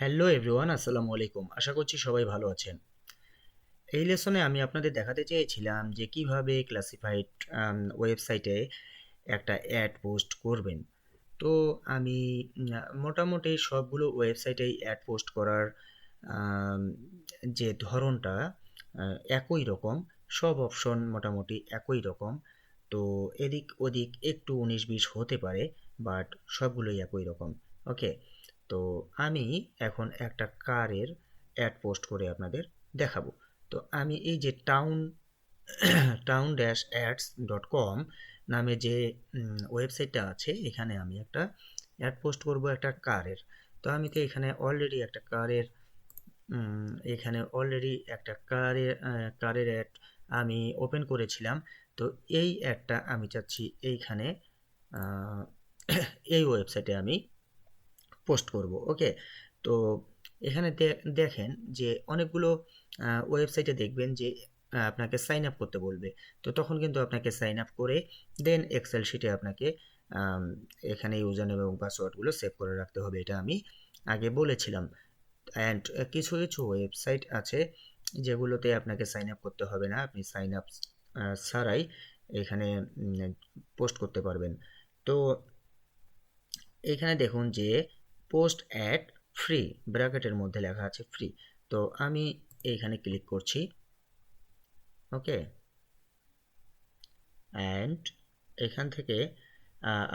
Hello everyone, আসসালামু আলাইকুম। আশা করছি সবাই ভালো আছেন। এই লেসনে আমি আপনাদের দেখাতে চেয়েছিলাম যে কিভাবে ক্লাসিফাইড ওয়েবসাইটে একটা অ্যাড পোস্ট করবেন। তো আমি মোটামুটি সবগুলো ওয়েবসাইটেই অ্যাড পোস্ট করার আম, যে ধরনটা একই রকম। সব অপশন মোটামুটি একই রকম। তো এদিক ওদিক একটু 19-20 হতে পারে, বাট সবগুলোই একই রকম। ওকে। তো আমি এখন একটা কারের অ্যাড পোস্ট করে আপনাদের দেখাবো। তো আমি এই যে town-ads.com নামে যে ওয়েবসাইটটা আছে, এখানে আমি একটা অ্যাড পোস্ট করব একটা কারের। তো আমি তো এখানে অলরেডি একটা কারের অ্যাড আমি ওপেন করেছিলাম। তো এই অ্যাডটা আমি চাচ্ছি এইখানে আহ, এই ওয়েবসাইটে আমি পোস্ট করব। ওকে। তো এখানে দেখেন যে অনেকগুলো ওয়েবসাইটে দেখবেন যে আপনাকে সাইন আপ করতে বলবে। তো তখন কিন্তু আপনাকে সাইন আপ করে দেন এক্সেল শিটে আপনাকে আম, এখানে ইউজার নেম এবং পাসওয়ার্ডগুলো সেভ করে রাখতে হবে, এটা আমি আগে বলেছিলাম। অ্যান্ড কিছু কিছু ওয়েবসাইট আছে যেগুলোতে আপনাকে সাইন আপ করতে হবে না, আপনি সাইন আপ ছাড়াই এখানে পোস্ট করতে পারবেন। তো এখানে দেখুন যে পোস্ট অ্যাড ফ্রি, ব্র্যাকেটের মধ্যে লেখা আছে ফ্রি। তো আমি এইখানে ক্লিক করছি। ওকে। অ্যান্ড এখান থেকে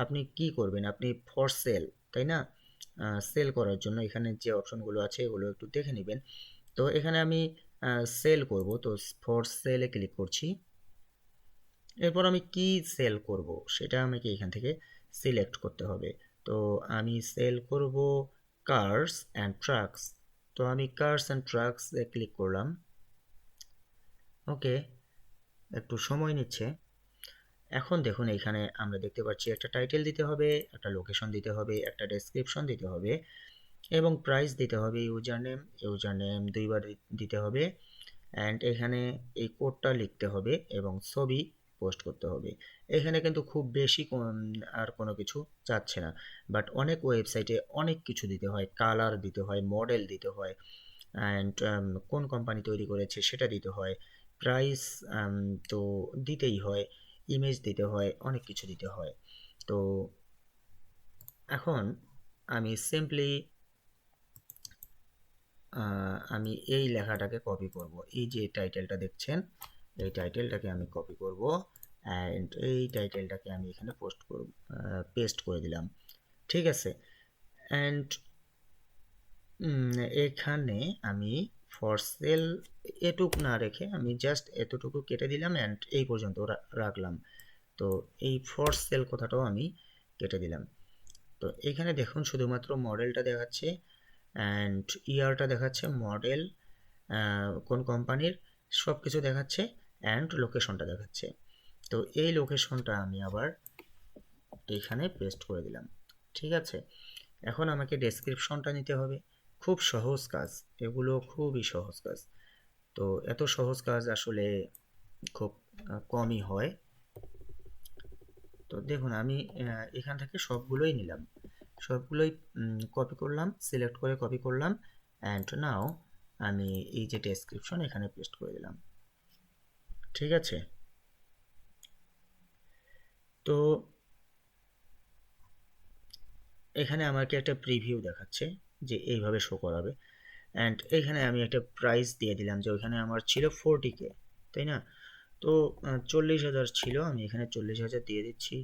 আপনি কি করবেন, আপনি ফর সেল, তাই না? সেল করার জন্য এখানে যে অপশনগুলো আছে এগুলো একটু দেখে নেবেন। তো এখানে আমি সেল করব, তো ফর সেলে ক্লিক করছি। এরপর আমি কি সেল করব সেটা আমাকে এখান থেকে সিলেক্ট করতে হবে। তো আমি সেল করব কার্স অ্যান্ড ট্রাকস। তো আমি কার্স অ্যান্ড ট্রাকস এ ক্লিক করলাম। ওকে। একটু সময় নিচ্ছে। এখন দেখুন এইখানে আমরা দেখতে পাচ্ছি একটা টাইটেল দিতে হবে, একটা লোকেশন দিতে হবে, একটা ডেসক্রিপশন দিতে হবে এবং প্রাইস দিতে হবে। ইউজার নেম দুইবার দিতে হবে। অ্যান্ড এখানে এই কোডটা লিখতে হবে এবং ছবি পোস্ট করতে হবে। এখানে কিন্তু খুব বেশি আর কোনো কিছু চাচ্ছে না, বাট অনেক ওয়েবসাইটে অনেক কিছু দিতে হয়, কালার দিতে হয়, মডেল দিতে হয়, অ্যান্ড কোন কোম্পানি তৈরি করেছে সেটা দিতে হয়, প্রাইস তো দিতেই হয়, ইমেজ দিতে হয়, অনেক কিছু দিতে হয়। তো এখন আমি সিম্পলি আমি এই লেখাটাকে কপি করব। এই যে টাইটেলটা দেখছেন, এই টাইটেলটাকে আমি কপি করব অ্যান্ড এই টাইটেলটাকে আমি এখানে পেস্ট করে দিলাম। ঠিক আছে। অ্যান্ড এখানে আমি ফর সেল এটুক না রেখে আমি জাস্ট এতটুকু কেটে দিলাম অ্যান্ড এই পর্যন্ত রাখলাম। তো এই ফর সেল কথাটাও আমি কেটে দিলাম। তো এখানে দেখুন শুধুমাত্র মডেলটা দেখাচ্ছে অ্যান্ড ইয়ারটা দেখাচ্ছে, মডেল কোন কোম্পানির সব কিছু দেখাচ্ছে অ্যান্ড লোকেশনটা দেখাচ্ছে। তো এই লোকেশনটা আমি আবার এইখানে পেস্ট করে দিলাম। ঠিক আছে। এখন আমাকে ডেসক্রিপশনটা নিতে হবে। খুব সহজ কাজ, এগুলো খুবই সহজ কাজ। তো এত সহজ কাজ আসলে খুব কমই হয়। তো দেখুন আমি এখান থেকে সবগুলোই নিলাম, সবগুলোই কপি করলাম, সিলেক্ট করে কপি করলাম অ্যান্ড নাও আমি এই যে ডেসক্রিপশন এখানে পেস্ট করে দিলাম। ঠিক আছে। তো এখানে আমাকে একটা প্রিভিউ দেখাচ্ছে যে এইভাবে শো করাবে অ্যান্ড এখানে আমি একটা প্রাইস দিয়ে দিলাম যে ওইখানে আমার ছিল 40K, তাই না? তো 40,000 ছিল, আমি এখানে 40,000 দিয়ে দিচ্ছি।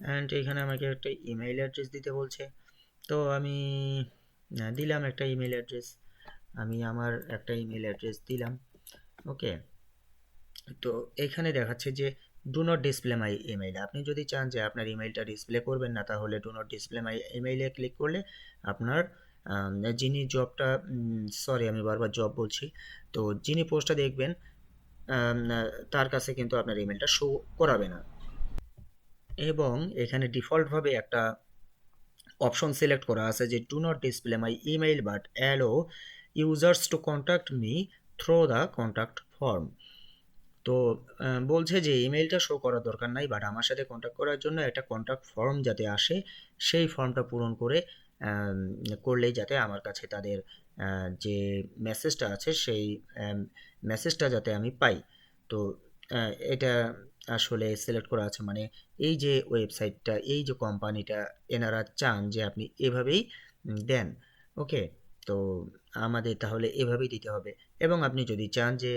অ্যান্ড এখানে আমাকে একটা ইমেইল অ্যাড্রেস দিতে বলছে। তো আমি দিলাম একটা ইমেল অ্যাড্রেস, আমি আমার একটা ইমেল অ্যাড্রেস দিলাম। ওকে। তো এখানে দেখাচ্ছে যে do not display my email. আপনি যদি চান যে আপনার ইমেইলটা ডিসপ্লে করবেন না, তাহলে ডু নট ডিসপ্লে মাই ইমেইলে ক্লিক করলে আপনার যিনি জবটা, সরি আমি বারবার জব বলছি, তো যিনি পোস্টটা দেখবেন তার কাছে কিন্তু আপনার ইমেলটা শো করাবে না। এবং এখানে ডিফল্টভাবে একটা অপশন সিলেক্ট করা আছে যে do not display my email but allow users to contact me through the contact form. তো বলছে যে ইমেইলটা শো করার দরকার নাই, বাট আমার সাথে কন্ট্যাক্ট করার জন্য একটা কন্ট্যাক্ট ফর্ম যাতে আসে সেই ফর্মটা পূরণ করে করলেই যাতে আমার কাছে তাদের যে মেসেজটা আছে সেই মেসেজটা যাতে আমি পাই। তো এটা আসলে সিলেক্ট করা আছে, মানে এই যে ওয়েবসাইটটা, এই যে কোম্পানিটা, এনারা চান যে আপনি এভাবেই দেন। ওকে, তো আমাদের তাহলে এভাবেই দিতে হবে। এবং আপনি যদি চান যে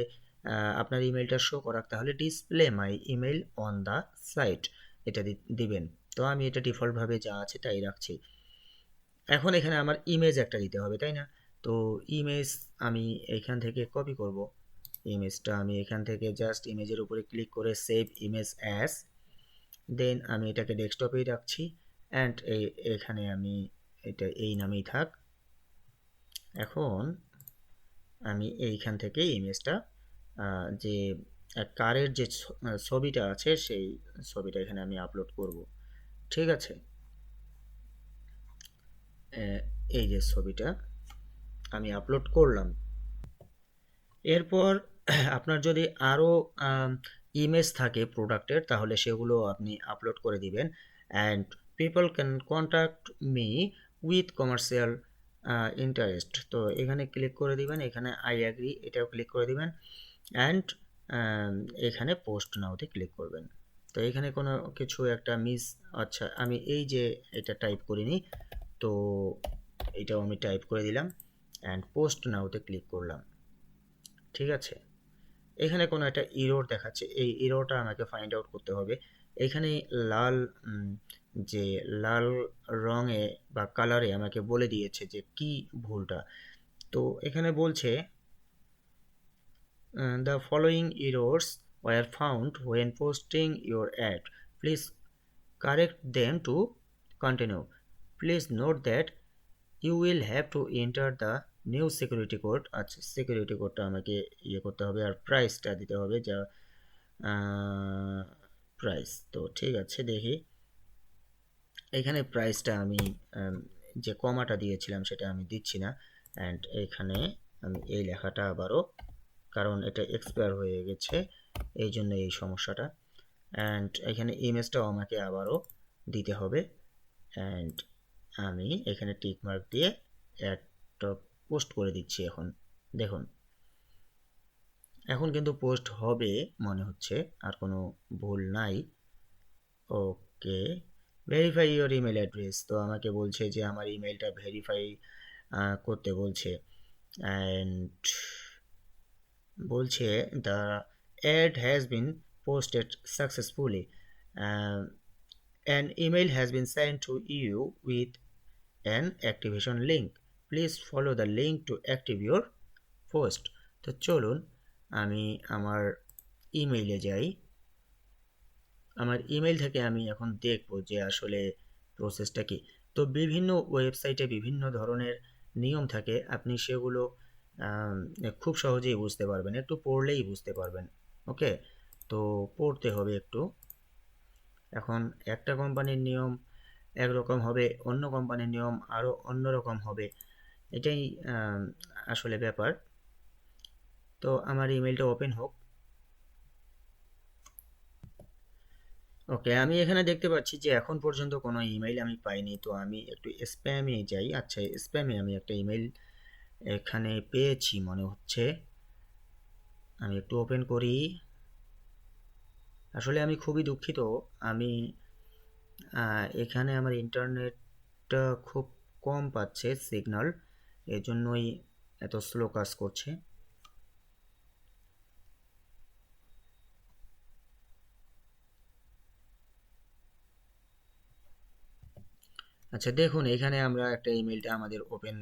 আপনার ইমেলটা শো করাক, তাহলে display my email on the site এটা দিবেন। তো আমি এটা ডিফল্টভাবে যা আছে তাই রাখছি। এখন এখানে আমার ইমেজ একটা দিতে হবে, তাই না? তো ইমেজ আমি এখান থেকে কপি করব। ইমেজটা আমি এখান থেকে জাস্ট ইমেজের উপরে ক্লিক করে সেভ ইমেজ অ্যাজ, দেন আমি এটাকে ডেস্কটপেই রাখছি। অ্যান্ড এখানে আমি এটা এই নামেই থাক। এখন আমি এইখান থেকে ইমেজটা যে কারের যে ছবিটা আছে সেই ছবিটা এখানে আমি আপলোড করব। ঠিক আছে, এই যে ছবিটা আমি আপলোড করলাম। এরপর আপনার যদি আরও ইমেজ থাকে প্রোডাক্টের, তাহলে সেগুলো আপনি আপলোড করে দিবেন। And people can contact me with commercial interest, তো এখানে ক্লিক করে দিবেন, এখানে আই অ্যাগ্রি এটাও ক্লিক করে দিবেন। অ্যান্ড এখানে পোস্ট নাওতে ক্লিক করবেন। তো এখানে কোনো কিছু একটা মিস, আচ্ছা আমি এই যে এটা টাইপ করিনি, তো এটাও আমি টাইপ করে দিলাম অ্যান্ড পোস্ট নাওতে ক্লিক করলাম। ঠিক আছে, এখানে কোনো একটা ইরর দেখাচ্ছে, এই ইররটা আমাকে ফাইন্ড আউট করতে হবে। এখানে লাল যে লাল রঙে বা কালারে আমাকে বলে দিয়েছে যে কি ভুলটা। তো এখানে বলছে the following errors were found when posting your ad. Please correct them to continue. Please note that you will have to enter the new security code. আচ্ছা, সিকিউরিটি কোডটা আমাকে ইয়ে করতে হবে, আর প্রাইসটা দিতে হবে, যা প্রাইস। তো ঠিক আছে, দেখি এখানে প্রাইসটা আমি যে কমাটা দিয়েছিলাম সেটা আমি দিচ্ছি না। অ্যান্ড এখানে আমি এই লেখাটা আবারও, কারণ এটা এক্সপায়ার হয়ে গেছে এই জন্য এই সমস্যাটা। অ্যান্ড এখানে ইমেজটাও আমাকে আবারও দিতে হবে। অ্যান্ড আমি এখানে টিক মার্ক দিয়ে অ্যাডটা পোস্ট করে দিচ্ছি। এখন দেখুন, এখন কিন্তু পোস্ট হবে মনে হচ্ছে, আর কোনো ভুল নাই। ওকে, ভেরিফাই ইওর ইমেল অ্যাড্রেস, তো আমাকে বলছে যে আমার ইমেলটা ভেরিফাই করতে বলছে। অ্যান্ড বলছে the ad has been posted successfully, an email has been send to you with an activation link, please follow the link to active your post. তো চলুন আমি আমার ইমেইলে যাই। আমার ইমেল থেকে আমি এখন দেখব যে আসলে প্রসেসটা কি। তো বিভিন্ন ওয়েবসাইটে বিভিন্ন ধরনের নিয়ম থাকে, আপনি সেগুলো খুব সহজেই বুঝতে পারবেন, একটু পড়লেই বুঝতে পারবেন। ওকে, তো পড়তে হবে একটু। এখন একটা কোম্পানির নিয়ম একরকম হবে, অন্য কোম্পানির নিয়ম আরও অন্যরকম হবে, এটাই আসলে ব্যাপার। তো আমার ইমেলটা ওপেন হোক। ওকে, আমি এখানে দেখতে পাচ্ছি যে এখন পর্যন্ত কোনো ইমেইল আমি পাইনি। তো আমি একটু স্প্যামে যাই। আচ্ছা, স্প্যামে আমি একটা ইমেইল এখানে পেয়েছি মনে হচ্ছে, আমি একটু ওপেন করি। আসলে আমি খুবই দুঃখিত, আমি এখানে আমার ইন্টারনেটটা খুব কম পাচ্ছে সিগন্যাল, এজন্যই এত স্লো কাজ করছে। আচ্ছা দেখুন, এখানে আমরা একটা ইমেলটা আমাদের ওপেন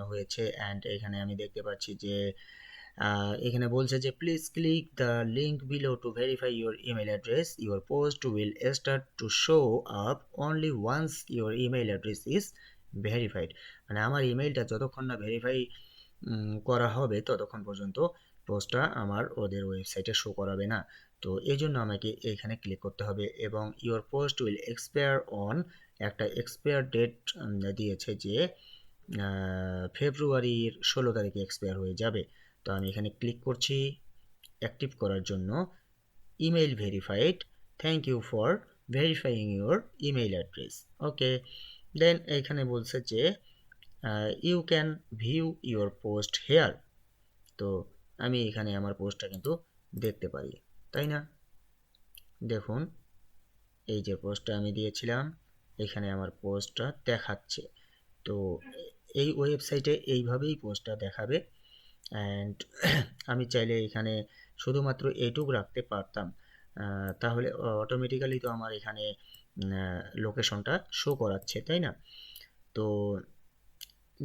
হয়েছে। অ্যান্ড এখানে আমি দেখতে পাচ্ছি যে এখানে বলছে যে please click the link below to verify your email address, your post will start to show up only once your email address is verified. মানে আমার ইমেলটা যতক্ষণ না ভেরিফাই করা হবে ততক্ষণ পর্যন্ত পোস্টটা আমার ওদের ওয়েবসাইটে শো করাবে না। তো এই জন্য আমাকে এখানে ক্লিক করতে হবে। এবং your post will expire on, একটা এক্সপায়ার ডেট দিয়েছে যে ফেব্রুয়ারির 16 তারিখে এক্সপায়ার হয়ে যাবে। তো আমি এখানে ক্লিক করছি অ্যাক্টিভ করার জন্য। Email verified, thank you for verifying your email address. Okay, then এইখানে বলছে যে you can view your post here. তো আমি এখানে আমার পোস্টটা কিন্তু দেখতে পারি, তাই না? দেখুন, এই যে পোস্টটা আমি দিয়েছিলাম, এখানে আমার পোস্টটা দেখাচ্ছে। তো এই ওয়েবসাইটে এইভাবেই পোস্টটা দেখাবে। অ্যান্ড আমি চাইলে এখানে শুধুমাত্র এইটুকু রাখতে পারতাম, তাহলে অটোমেটিক্যালি তো আমার এখানে লোকেশনটা শো করাচ্ছে, তাই না? তো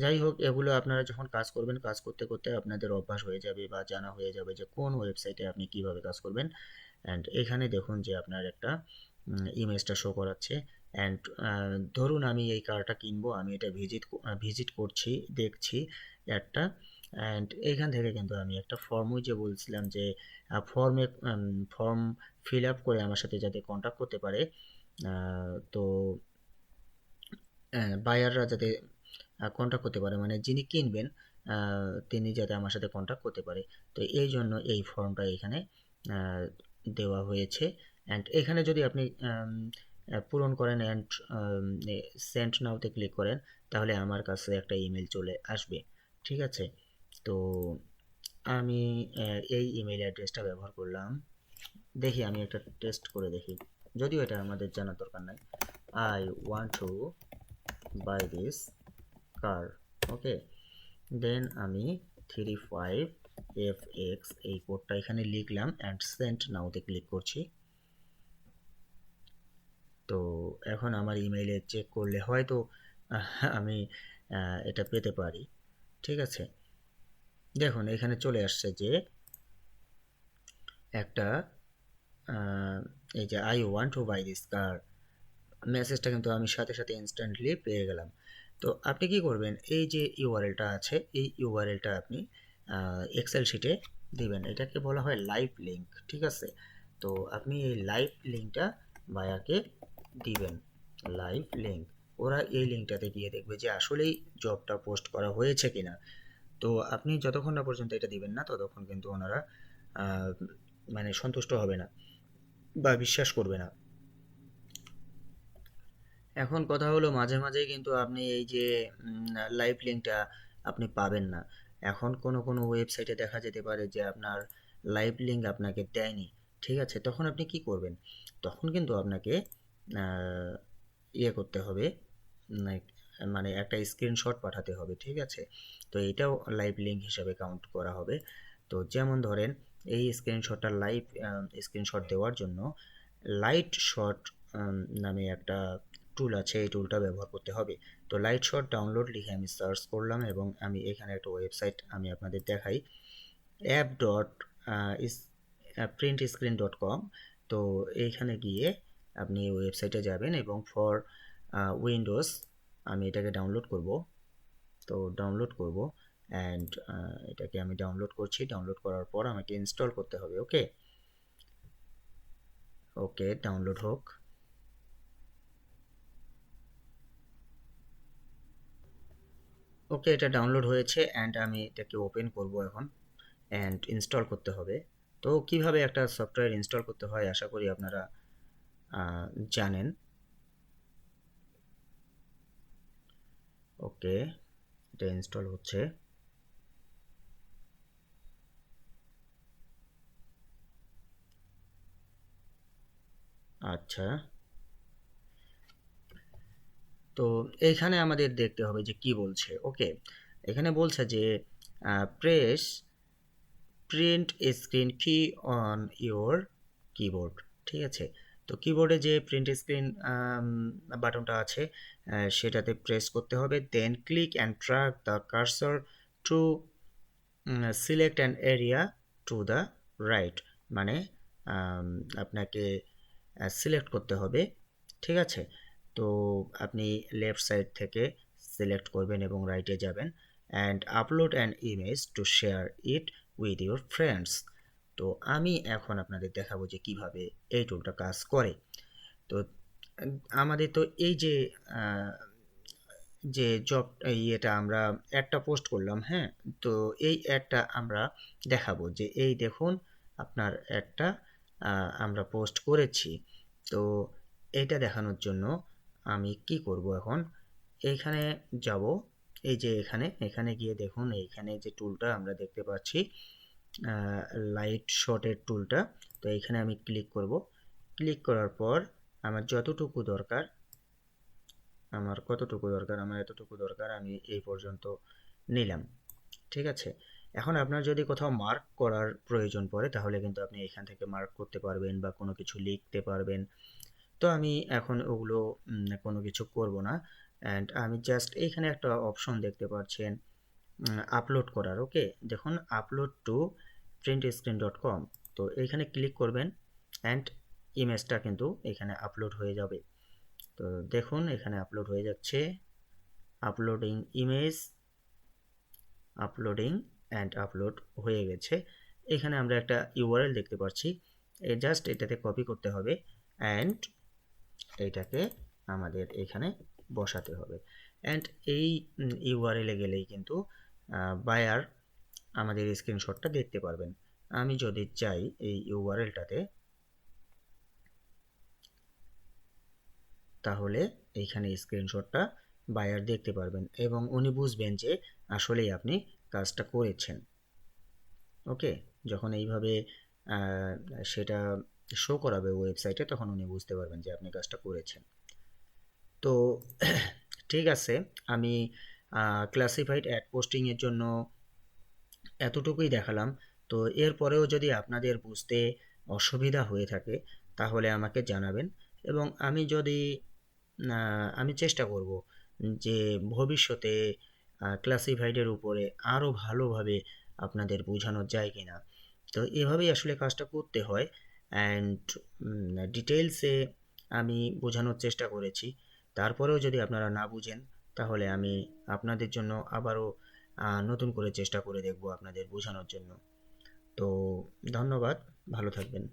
যাই হোক, এগুলো আপনারা যখন কাজ করবেন, কাজ করতে করতে আপনাদের অভ্যাস হয়ে যাবে বা জানা হয়ে যাবে যে কোন ওয়েবসাইটে আপনি কিভাবে কাজ করবেন। অ্যান্ড এখানে দেখুন যে আপনার একটা ইমেজটা শো করাচ্ছে। অ্যান্ড ধরুন আমি এই কারটা কিনবো, আমি এটা ভিজিট করছি, দেখছি একটা। অ্যান্ড এইখান থেকে কিন্তু আমি একটা ফর্মও যে বলছিলাম যে ফর্ম ফিল আপ করে আমার সাথে যাতে কন্ট্যাক্ট করতে পারে, তো বায়াররা যাতে কন্ট্যাক্ট করতে পারে, মানে যিনি কিনবেন তিনি যাতে আমার সাথে কন্ট্যাক্ট করতে পারে। তো এই জন্য এই ফর্মটা এখানে আহ, দেওয়া হয়েছে। অ্যান্ড এখানে যদি আপনি পূরণ করেন অ্যান্ড সেন্ড নাওতে ক্লিক করেন, তাহলে আমার কাছে একটা ইমেল চলে আসবে। ঠিক আছে? তো আমি এই ইমেল অ্যাড্রেসটা ব্যবহার করলাম। দেখি, আমি একটা টেস্ট করে দেখি, যদিও এটা আমাদের জানার দরকার নাই। I want to buy this car. Okay, then আমি 35FX এই কোডটা এখানে লিখলাম অ্যান্ড সেন্ড নাওতে ক্লিক করছি। তো এখন আমার ইমেইলে চেক করলে হয়তো আমি এটা পেতে পারি। ঠিক আছে? দেখুন, এখানে চলে আসছে যে একটা এই যে I want to buy this car মেসেজটা কিন্তু আমি সাথে সাথে ইনস্ট্যান্টলি পেয়ে গেলাম। তো আপনি কি করবেন, এই যে ইউআরএলটা আছে, এই ইউআরএলটা আপনি এক্সেল শিটে দিবেন। এটাকে বলা হয় লাইভ লিঙ্ক। ঠিক আছে? তো আপনি এই লাইভ লিঙ্কটা বায়ারকে দিবেন। লাইভ লিঙ্ক, ওরা এই লিঙ্কটাতে গিয়ে দেখবে যে আসলেই জবটা পোস্ট করা হয়েছে কিনা। তো আপনি যতক্ষণ না পর্যন্ত এটা দিবেন না, ততক্ষণ কিন্তু ওনারা আহ, মানে সন্তুষ্ট হবে না বা বিশ্বাস করবে না। এখন কথা হলো, মাঝে মাঝেই কিন্তু আপনি এই যে লাইভ লিঙ্কটা আপনি পাবেন না। এখন কোনো কোনো ওয়েবসাইটে দেখা যেতে পারে যে আপনার লাইভ লিঙ্ক আপনাকে দেয়নি। ঠিক আছে? তখন আপনি কি করবেন? তখন কিন্তু আপনাকে আহ, ইয়ে করতে হবে, like, মানে একটা স্ক্রিনশট পাঠাতে হবে। ঠিক আছে? তো এটাও লাইভ লিঙ্ক হিসাবে কাউন্ট করা হবে। তো যেমন ধরেন, এই স্ক্রিনশটটা লাইভ স্ক্রিনশট দেওয়ার জন্য লাইট শট নামে একটা টুল আছে, এই টুলটা ব্যবহার করতে হবে। তো লাইট শট ডাউনলোড লিখে আমি সার্চ করলাম এবং আমি এখানে একটা ওয়েবসাইট আমি আপনাদের দেখাই, app dot print screen dot com. তো এইখানে গিয়ে আপনি ওয়েবসাইটে যাবেন এবং ফর উইন্ডোজ আমি এটাকে ডাউনলোড করব। তো ডাউনলোড করব, অ্যান্ড এটাকে আমি ডাউনলোড করছি। ডাউনলোড করার পর আমাকে ইনস্টল করতে হবে। ওকে, ওকে, ডাউনলোড হোক। ওকে, এটা ডাউনলোড হয়েছে অ্যান্ড আমি এটাকে ওপেন করব এখন, অ্যান্ড ইনস্টল করতে হবে। তো কিভাবে একটা সফটওয়্যার ইনস্টল করতে হয় আশা করি আপনারা জানেন। ওকে, এটা ইনস্টল হচ্ছে। আচ্ছা, তো এইখানে আমাদের দেখতে হবে যে কি বলছে। ওকে, এখানে বলছে যে প্রেস প্রিন্ট স্ক্রিন কি অন ইওর কিবোর্ড। ঠিক আছে? তো কিবোর্ডে যে প্রিন্ট স্ক্রিন বাটনটা আছে, সেটাতে প্রেস করতে হবে। Then click and drag the cursor to select an area to the right. মানে আম, আপনাকে সিলেক্ট করতে হবে। ঠিক আছে? তো আপনি লেফট সাইড থেকে সিলেক্ট করবেন এবং রাইটে যাবেন, and upload an image to share it with your friends. তো আমি এখন আপনাদের দেখাবো যে কিভাবে এই টুলটা কাজ করে। তো আমাদের তো এই যে আহ, যে জব ইয়েটা আমরা একটা পোস্ট করলাম, হ্যাঁ? তো এই একটা আমরা দেখাবো যে এই দেখুন, আপনার একটা আমরা পোস্ট করেছি। তো এইটা দেখানোর জন্য আমি কি করব এখন, এইখানে যাব, এই যে এখানে এখানে গিয়ে দেখুন, এইখানে যে টুলটা আমরা দেখতে পাচ্ছি লাইট শটের টুলটা, তো এইখানে আমি ক্লিক করব। ক্লিক করার পর আমার যতটুকু দরকার, আমার কতটুকু দরকার, আমার এতটুকু দরকার, আমি এই পর্যন্ত নিলাম। ঠিক আছে, এখন আপনার যদি কোথাও মার্ক করার প্রয়োজন পড়ে তাহলে কিন্তু আপনি এখান থেকে মার্ক করতে পারবেন বা কোনো কিছু লিখতে পারবেন। তো আমি এখন ওগুলো কোনো কিছু করব না। অ্যান্ড আমি জাস্ট এইখানে একটা অপশন দেখতে পাচ্ছেন আপলোড করার। ওকে, দেখুন আপলোড টু printscreen.com, তো এইখানে ক্লিক করবেন অ্যান্ড ইমেজটা কিন্তু এখানে আপলোড হয়ে যাবে। তো দেখুন এখানে আপলোড হয়ে যাচ্ছে, uploading image, uploading and upload হয়ে গেছে। এখানে আমরা একটা ইউআরএল দেখতে পাচ্ছি, জাস্ট এটাতে কপি করতে হবে অ্যান্ড এইটাকে আমাদের এখানে বসাতে হবে। অ্যান্ড এই ইউআরএলে গেলেই কিন্তু বায়ার আমাদের স্ক্রিনশটটা দেখতে পারবেন। আমি যদি চাই এই ইউআরএলটাতে, তাহলে এইখানে স্ক্রিনশটটা বায়ার দেখতে পারবেন এবং উনি বুঝবেন যে আসলেই আপনি কাজটা করেছেন। ওকে, যখন এইভাবে সেটা শো করাবে ওয়েবসাইটে তখন উনি বুঝতে পারবেন যে আপনি কাজটা করেছেন। তো ঠিক আছে, আমি ক্লাসিফাইড অ্যাড পোস্টিংয়ের জন্য এতটুকুই দেখালাম। তো এরপরেও যদি আপনাদের বুঝতে অসুবিধা হয়ে থাকে তাহলে আমাকে জানাবেন, এবং আমি চেষ্টা করব যে ভবিষ্যতে ক্লাসিফাইডের উপরে আরও ভালোভাবে আপনাদের বোঝানো যায় কিনা। তো এভাবেই আসলে কাজটা করতে হয়। অ্যান্ড ডিটেলসে আমি বোঝানোর চেষ্টা করেছি। তারপরেও যদি আপনারা না বুঝেন তাহলে আমি আপনাদের জন্য আবারও নতুন করে চেষ্টা করে দেখব আপনাদের বোঝানোর জন্য। তো ধন্যবাদ, ভালো থাকবেন।